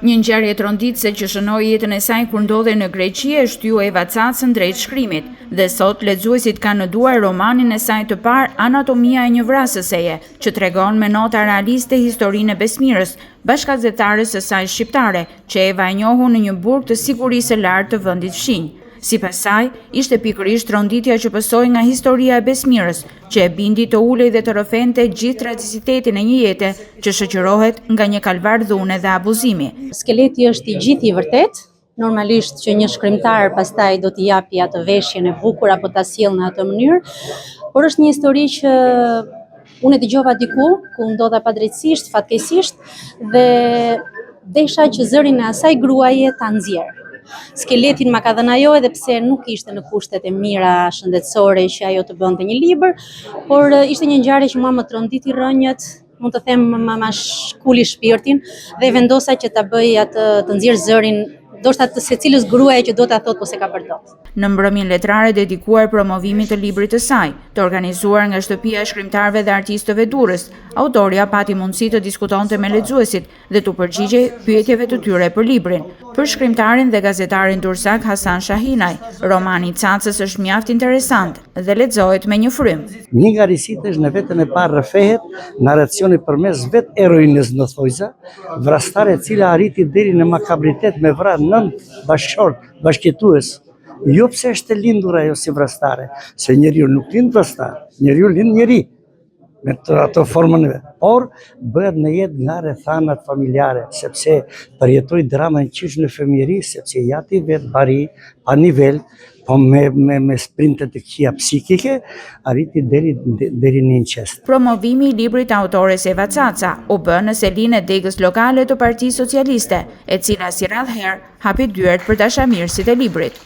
Një ngjarje tronditëse që shënoi jetën e saj kur ndodhej në Greqi e shtyu Eva Cacën drejt shkrimit dhe sot lexuesit kanë në duar romanin e saj të parë Anatomia e një vrasëseje, që tregon me nota realiste historinë e Besmirës, bashkëgazetares së saj shqiptare, që Eva e njohu në një burg të sigurisë së lartë të vendit fshinj. Sipas saj, ishte pikërisht tronditja që pësoi nga historia e Besmirës, që e bindi të ulej dhe të rrëfente gjithë tragjicitetin e një jete që shoqërohet nga një kalvar dhune dhe abuzimi. Skeleti është i gjithë i vërtet, normalisht që një shkrimtar pastaj do t'i japi atë veshjen e bukur apo ta sjellë në atë mënyrë, por është një histori që unë e dëgjova diku ku ndodha padrejtësisht, fatkeqësisht dhe desha që zërin e asaj gruaje ta nxjerr. Skeletin ma ka dhënë ajo edhe pse nuk ishte në kushtet e mira shëndetësore që ajo të bënte një libër, por ishte një ngjarje që mua më tronditi rrënjët, mund të them ma shkuli shpirtin dhe vendosa që ta bëj atë të nxjerr zërin ndoshta të secilës gruaje që do ta thotë po se ka për dot. Në mbrëmjen letrare dedikuar promovimit të librit të saj, të organizuar nga Shtëpia e Shkrimtarëve dhe Artistëve Durrës, autoria pati mundësi të diskutonte me lexuesit dhe të përgjigjej pyetjeve të tyre për librin. Për shkrimtarin dhe gazetarin durrësak Hasan Shahinaj, romani i Cacës është mjaft interesant dhe lexohet me një frym. Një nga risitë është në vetën e parë rrëfehet narracioni përmes vetë eroinës në thojza, vrastare e cila arriti deri në makabritet me vrarë 9 bashkëjetues. Jo pse është e lindur ajo si vrastare, se njeriu nuk lind vrastar, njeriu lind njeri me ato formën e vet, por bëhet në jetë nga rrethanat familjare, sepse përjetoi dramën qish në fëmijëri, sepse jati vet bari pa nivel, po me sprinte të këqija psikike, arriti deri në incest. Promovimi i librit të autores Eva Caca u bë në selinë e degës lokale të Partisë Socialiste, e cila si radhëherë hapi dyert për dashamirësit e librit.